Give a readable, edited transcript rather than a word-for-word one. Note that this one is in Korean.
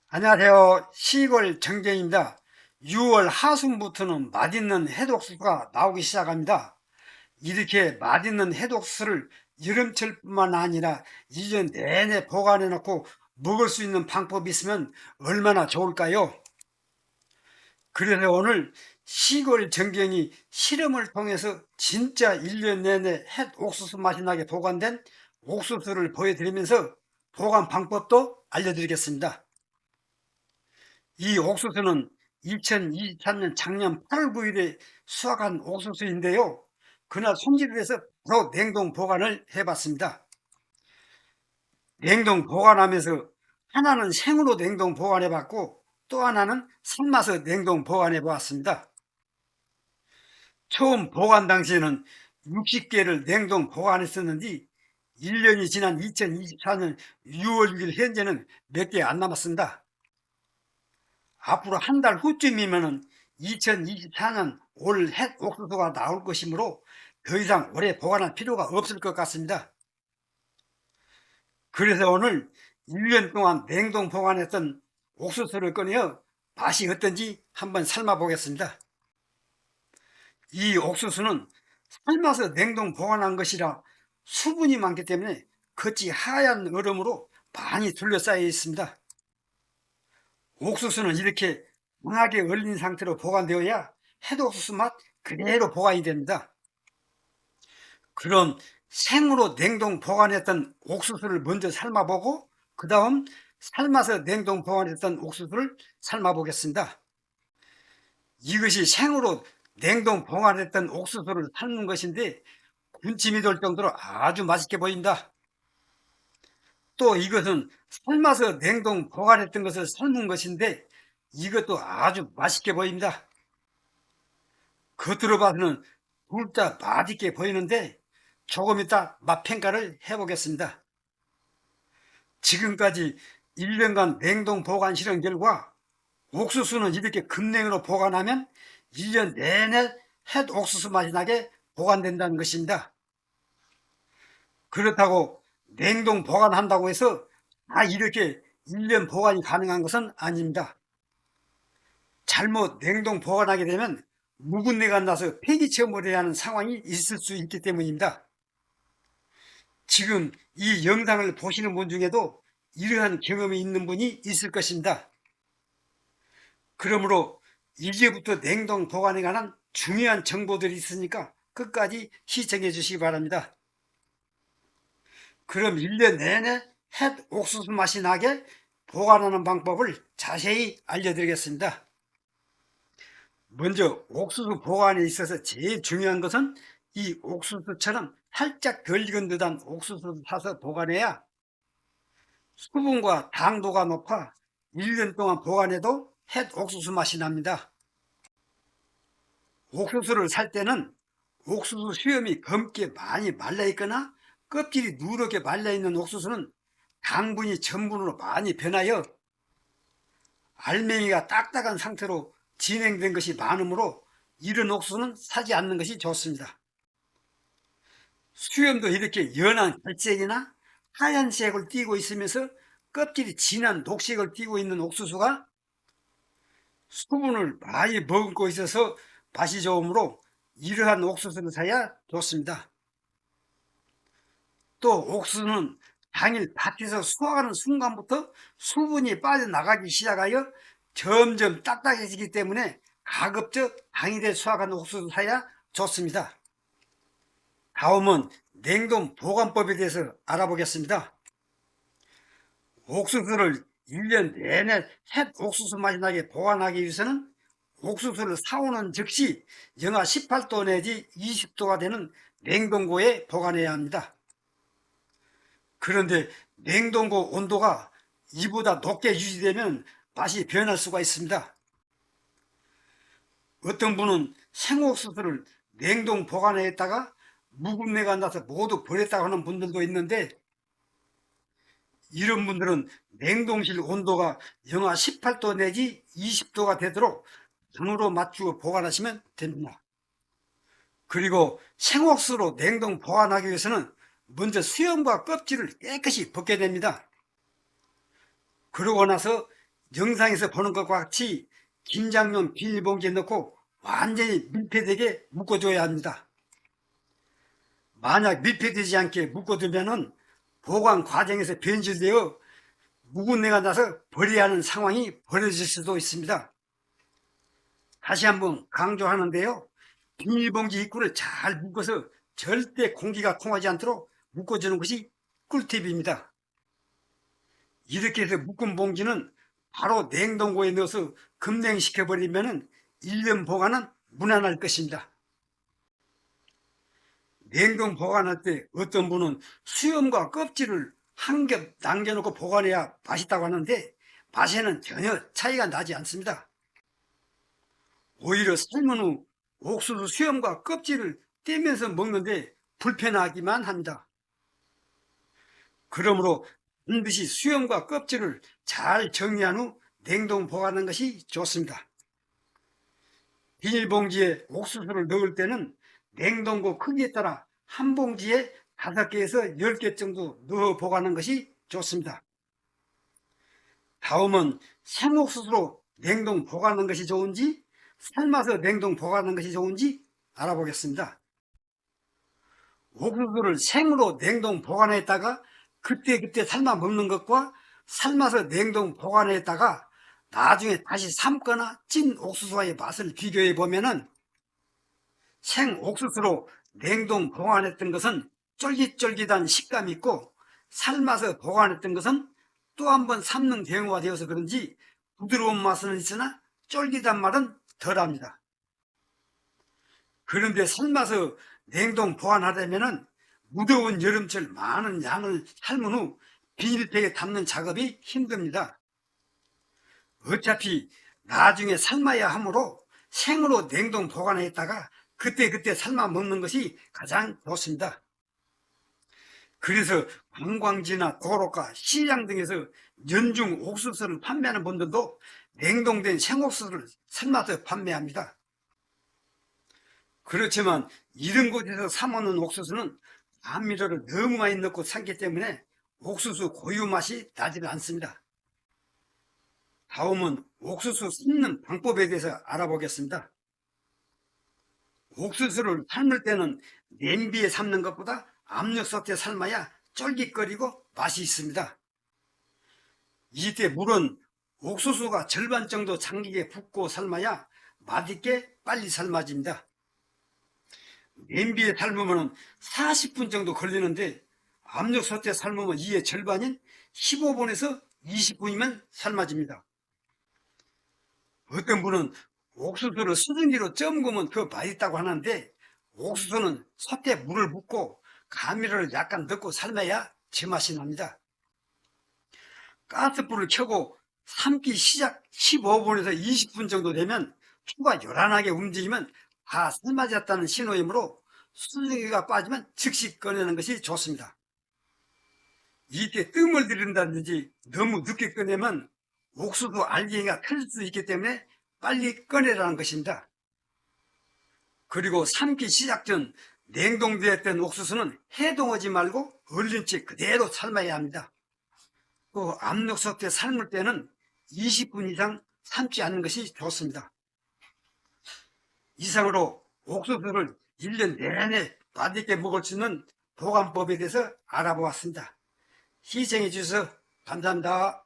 안녕하세요. 시골 정경입니다. 6월 하순부터는 맛있는 해독수가 나오기 시작합니다. 이렇게 맛있는 해독수를 여름철뿐만 아니라 1년 내내 보관해 놓고 먹을 수 있는 방법이 있으면 얼마나 좋을까요? 그래서 오늘 시골 정경이 실험을 통해서 진짜 1년 내내 햇옥수수 맛이 나게 보관된 옥수수를 보여드리면서 보관 방법도 알려드리겠습니다. 이 옥수수는 2023년 작년 8월 9일에 수확한 옥수수인데요. 그날 손질을 해서 바로 냉동 보관을 해봤습니다. 냉동 보관하면서 하나는 생으로 냉동 보관해봤고 또 하나는 삶아서 냉동 보관해보았습니다. 처음 보관 당시에는 60개를 냉동 보관했었는데 1년이 지난 2024년 6월 6일 현재는 몇 개 안 남았습니다. 앞으로 한 달 후쯤이면은 2024년 올 햇 옥수수가 나올 것이므로 더 이상 오래 보관할 필요가 없을 것 같습니다. 그래서 오늘 1년 동안 냉동 보관했던 옥수수를 꺼내어 맛이 어떤지 한번 삶아 보겠습니다. 이 옥수수는 삶아서 냉동 보관한 것이라 수분이 많기 때문에 겉이 하얀 얼음으로 많이 둘러싸여 있습니다. 옥수수는 이렇게 강하게 얼린 상태로 보관되어야 해독수수 맛 그대로 보관이 됩니다. 그럼 생으로 냉동 보관했던 옥수수를 먼저 삶아보고 그 다음 삶아서 냉동 보관했던 옥수수를 삶아보겠습니다. 이것이 생으로 냉동 보관했던 옥수수를 삶는 것인데 군침이 돌 정도로 아주 맛있게 보인다. 또 이것은 삶아서 냉동 보관했던 것을 삶은 것인데 이것도 아주 맛있게 보입니다. 겉으로 봐서는 둘 다 맛있게 보이는데 조금 이따 맛 평가를 해보겠습니다. 지금까지 1년간 냉동 보관 실험 결과 옥수수는 이렇게 급냉으로 보관하면 1년 내내 햇 옥수수 맛이 나게 보관된다는 것입니다. 그렇다고 냉동 보관한다고 해서 이렇게 1년 보관이 가능한 것은 아닙니다. 잘못 냉동 보관하게 되면 묵은 내가 나서 폐기 처분을 해야 하는 상황이 있을 수 있기 때문입니다. 지금 이 영상을 보시는 분 중에도 이러한 경험이 있는 분이 있을 것입니다. 그러므로 이제부터 냉동 보관에 관한 중요한 정보들이 있으니까 끝까지 시청해 주시기 바랍니다. 그럼 1년 내내 햇 옥수수 맛이 나게 보관하는 방법을 자세히 알려드리겠습니다. 먼저 옥수수 보관에 있어서 제일 중요한 것은 이 옥수수처럼 살짝 덜 익은 듯한 옥수수를 사서 보관해야 수분과 당도가 높아 1년 동안 보관해도 햇 옥수수 맛이 납니다. 옥수수를 살 때는 옥수수 수염이 검게 많이 말라있거나 껍질이 누렇게 말라있는 옥수수는 당분이 전분으로 많이 변하여 알맹이가 딱딱한 상태로 진행된 것이 많으므로 이런 옥수수는 사지 않는 것이 좋습니다. 수염도 이렇게 연한 갈색이나 하얀색을 띠고 있으면서 껍질이 진한 녹색을 띠고 있는 옥수수가 수분을 많이 머금고 있어서 맛이 좋으므로 이러한 옥수수를 사야 좋습니다. 또 옥수수는 당일 밭에서 수확하는 순간부터 수분이 빠져나가기 시작하여 점점 딱딱해지기 때문에 가급적 당일에 수확한 옥수수 사야 좋습니다. 다음은 냉동 보관법에 대해서 알아보겠습니다. 옥수수를 1년 내내 햇 옥수수 맛이 나게 보관하기 위해서는 옥수수를 사오는 즉시 영하 18도 내지 20도가 되는 냉동고에 보관해야 합니다. 그런데 냉동고 온도가 이보다 높게 유지되면 맛이 변할 수가 있습니다. 어떤 분은 생옥수수를 냉동 보관해 있다가 묵은내가 나서 모두 버렸다고 하는 분들도 있는데 이런 분들은 냉동실 온도가 영하 18도 내지 20도가 되도록 전후로 맞추어 보관하시면 됩니다. 그리고 생옥수수로 냉동 보관하기 위해서는 먼저 수염과 껍질을 깨끗이 벗게 됩니다. 그러고 나서 영상에서 보는 것과 같이 김장용 비닐봉지에 넣고 완전히 밀폐되게 묶어줘야 합니다. 만약 밀폐되지 않게 묶어두면 보관 과정에서 변질되어 묵은 내가 나서 버려야 하는 상황이 벌어질 수도 있습니다. 다시 한번 강조하는데요. 비닐봉지 입구를 잘 묶어서 절대 공기가 통하지 않도록 묶어주는 것이 꿀팁입니다. 이렇게 해서 묶은 봉지는 바로 냉동고에 넣어서 급냉시켜버리면 1년 보관은 무난할 것입니다. 냉동 보관할 때 어떤 분은 수염과 껍질을 한 겹 남겨놓고 보관해야 맛있다고 하는데 맛에는 전혀 차이가 나지 않습니다. 오히려 삶은 후 옥수수 수염과 껍질을 떼면서 먹는데 불편하기만 합니다. 그러므로 반드시 수염과 껍질을 잘 정리한 후 냉동 보관하는 것이 좋습니다. 비닐봉지에 옥수수를 넣을 때는 냉동고 크기에 따라 한 봉지에 5개에서 10개 정도 넣어 보관하는 것이 좋습니다. 다음은 생옥수수로 냉동 보관하는 것이 좋은지 삶아서 냉동 보관하는 것이 좋은지 알아보겠습니다. 옥수수를 생으로 냉동 보관했다가 그때그때 삶아 먹는 것과 삶아서 냉동 보관했다가 나중에 다시 삶거나 찐 옥수수와의 맛을 비교해 보면은 생 옥수수로 냉동 보관했던 것은 쫄깃쫄깃한 식감이 있고 삶아서 보관했던 것은 또 한 번 삶는 경우가 되어서 그런지 부드러운 맛은 있으나 쫄깃한 맛은 덜합니다. 그런데 삶아서 냉동 보관하려면 무더운 여름철 많은 양을 삶은 후 비닐팩에 담는 작업이 힘듭니다. 어차피 나중에 삶아야 하므로 생으로 냉동 보관했다가 그때그때 삶아 먹는 것이 가장 좋습니다. 그래서 관광지나 도로가 시장 등에서 연중 옥수수를 판매하는 분들도 냉동된 생옥수수를 삶아서 판매합니다. 그렇지만 이런 곳에서 사먹는 옥수수는 감미료를 너무 많이 넣고 삶기 때문에 옥수수 고유 맛이 나지는 않습니다. 다음은 옥수수 삶는 방법에 대해서 알아보겠습니다. 옥수수를 삶을 때는 냄비에 삶는 것보다 압력솥에 삶아야 쫄깃거리고 맛이 있습니다. 이때 물은 옥수수가 절반 정도 잠기게 붓고 삶아야 맛있게 빨리 삶아집니다. 냄비에 삶으면 40분 정도 걸리는데 압력솥에 삶으면 이의 절반인 15분에서 20분이면 삶아집니다. 어떤 분은 옥수수를 수증기로 쪄먹으면 더 맛있다고 하는데 옥수수는 솥에 물을 붓고 감미료를 약간 넣고 삶아야 제맛이 납니다. 가스불을 켜고 삶기 시작 15분에서 20분 정도 되면 초가 요란하게 움직이면 다 삶아졌다는 신호이므로 수증기가 빠지면 즉시 꺼내는 것이 좋습니다. 이때 뜸을 들인다든지 너무 늦게 꺼내면 옥수수 알갱이가 터질 수 있기 때문에 빨리 꺼내라는 것입니다. 그리고 삶기 시작 전 냉동되었던 옥수수는 해동하지 말고 얼린 채 그대로 삶아야 합니다. 그 압력솥에 삶을 때는 20분 이상 삶지 않는 것이 좋습니다. 이상으로 옥수수를 1년 내내 맛있게 먹을 수 있는 보관법에 대해서 알아보았습니다. 시청해 주셔서 감사합니다.